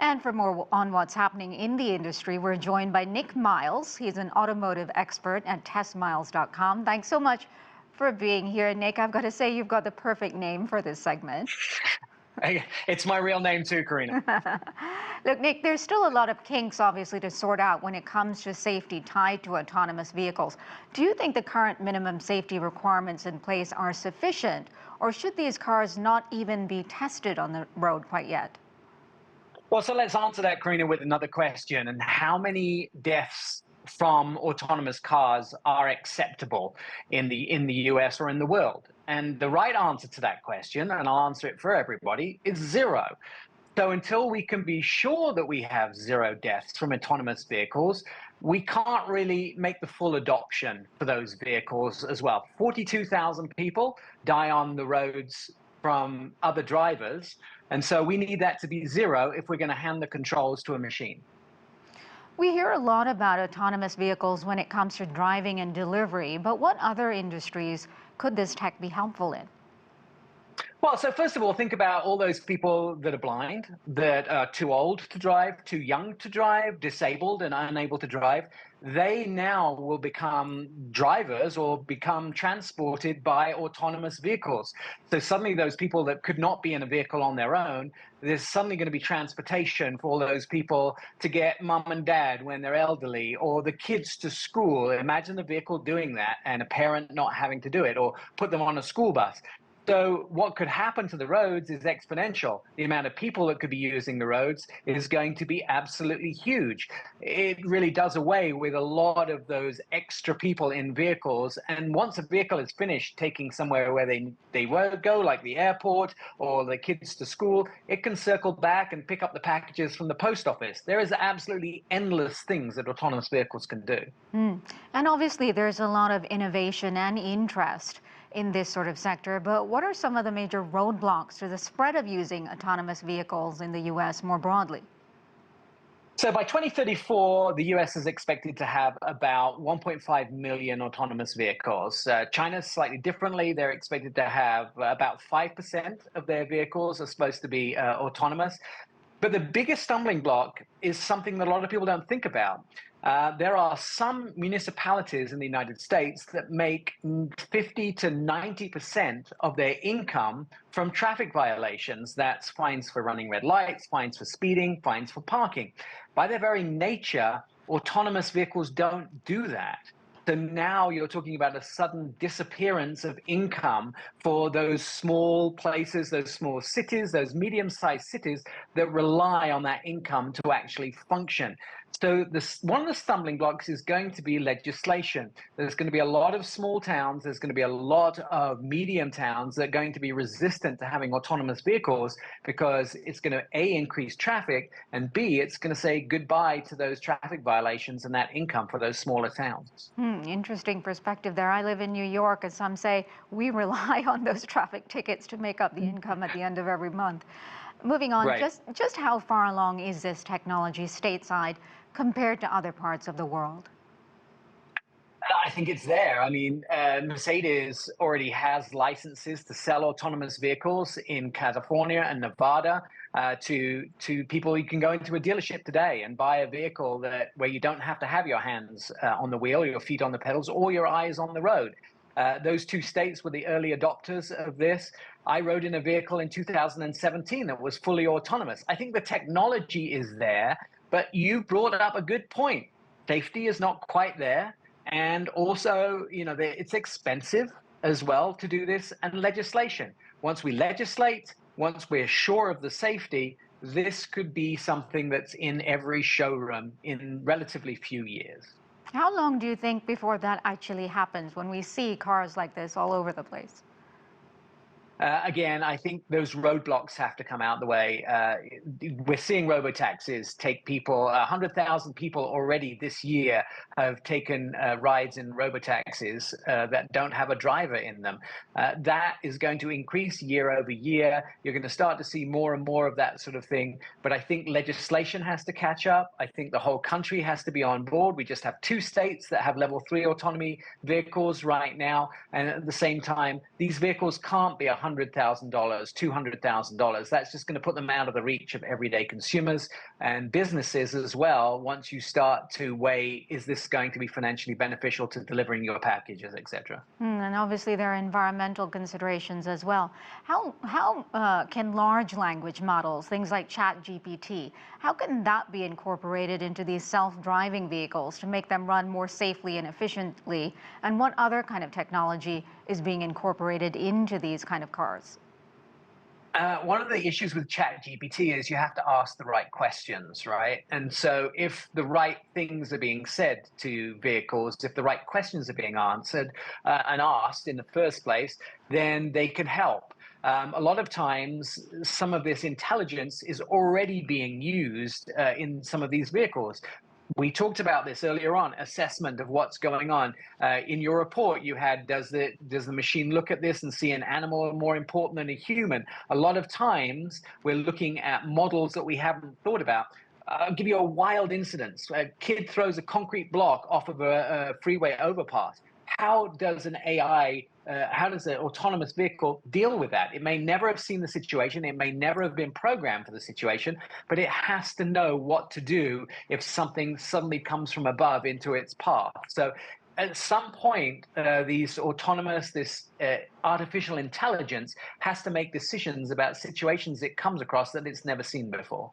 And for more on what's happening in the industry, we're joined by Nik Miles. He's an automotive expert at testmiles.com. Thanks so much for being here, Nik. I've got to say, you've got the perfect name for this segment. It's my real name too, Karina. Look, Nik, there's still a lot of kinks, obviously, to sort out when it comes to safety tied to autonomous vehicles. Do you think the current minimum safety requirements in place are sufficient, or should these cars not even be tested on the road quite yet? Well, so let's answer that, Karina, with another question. And how many deaths from autonomous cars are acceptable in the US or in the world? And the right answer to that question, and I'll answer it for everybody, is zero. So until we can be sure that we have zero deaths from autonomous vehicles, we can't really make the full adoption for those vehicles as well. 42,000 people die on the roads from other drivers. And so we need that to be zero if we're going to hand the controls to a machine. We hear a lot about autonomous vehicles when it comes to driving and delivery, but what other industries could this tech be helpful in? Well, so first of all, think about all those people that are blind, that are too old to drive, too young to drive, disabled and unable to drive. They now will become drivers or become transported by autonomous vehicles. So suddenly those people that could not be in a vehicle on their own, there's suddenly going to be transportation for all those people to get mum and dad when they're elderly, or the kids to school. Imagine the vehicle doing that and a parent not having to do it, or put them on a school bus. So what could happen to the roads is exponential. The amount of people that could be using the roads is going to be absolutely huge. It really does away with a lot of those extra people in vehicles. And once a vehicle is finished taking somewhere where they go, like the airport or the kids to school, it can circle back and pick up the packages from the post office. There is absolutely endless things that autonomous vehicles can do. And obviously there's a lot of innovation and interest in this sort of sector, but what are some of the major roadblocks to the spread of using autonomous vehicles in the US more broadly? So by 2034, the US is expected to have about 1.5 million autonomous vehicles. China's slightly differently. They're expected to have about 5% of their vehicles are supposed to be autonomous. But the biggest stumbling block is something that a lot of people don't think about. There are some municipalities in the United States that make 50 to 90% of their income from traffic violations. That's fines for running red lights, fines for speeding, fines for parking. By their very nature, autonomous vehicles don't do that. So now you're talking about a sudden disappearance of income for those small places, those small cities, those medium-sized cities that rely on that income to actually function. So one of the stumbling blocks is going to be legislation. There's going to be a lot of small towns. There's going to be a lot of medium towns that are going to be resistant to having autonomous vehicles because it's going to, A, increase traffic, and B, it's going to say goodbye to those traffic violations and that income for those smaller towns. Interesting perspective there. I live in New York, and some say we rely on those traffic tickets to make up the income at the end of every month. Moving on, Right. just how far along is this technology stateside compared to other parts of the world? I think it's there. I mean, Mercedes already has licenses to sell autonomous vehicles in California and Nevada to people. You can go into a dealership today and buy a vehicle where you don't have to have your hands on the wheel, your feet on the pedals, or your eyes on the road. Those two states were the early adopters of this. I rode in a vehicle in 2017 that was fully autonomous. I think the technology is there, but you brought up a good point. Safety is not quite there. And also, it's expensive as well to do this, and legislation. Once we legislate, once we're sure of the safety, this could be something that's in every showroom in relatively few years. How long do you think before that actually happens when we see cars like this all over the place? Again, I think those roadblocks have to come out the way. We're seeing robotaxis take people. 100,000 people already this year have taken rides in robotaxis that don't have a driver in them. That is going to increase year over year. You're going to start to see more and more of that sort of thing. But I think legislation has to catch up. I think the whole country has to be on board. We just have 2 states that have level 3 autonomy vehicles right now. And at the same time, these vehicles can't be 100% $100,000, $200,000. That's just going to put them out of the reach of everyday consumers and businesses as well. Once you start to weigh, is this going to be financially beneficial to delivering your packages, etc. And obviously there are environmental considerations as well. How can large language models, things like ChatGPT, how can that be incorporated into these self-driving vehicles to make them run more safely and efficiently? And what other kind of technology is being incorporated into these kind of cars? One of the issues with ChatGPT is you have to ask the right questions, right? And so if the right things are being said to vehicles, if the right questions are being answered and asked in the first place, then they can help. A lot of times, some of this intelligence is already being used in some of these vehicles. We talked about this earlier on, assessment of what's going on. In your report, you had, does the machine look at this and see an animal more important than a human? A lot of times, we're looking at models that we haven't thought about. I'll give you a wild incident. A kid throws a concrete block off of a freeway overpass. How does an how does an autonomous vehicle deal with that? It may never have seen the situation. It may never have been programmed for the situation, but it has to know what to do if something suddenly comes from above into its path. So at some point, this artificial intelligence has to make decisions about situations it comes across that it's never seen before.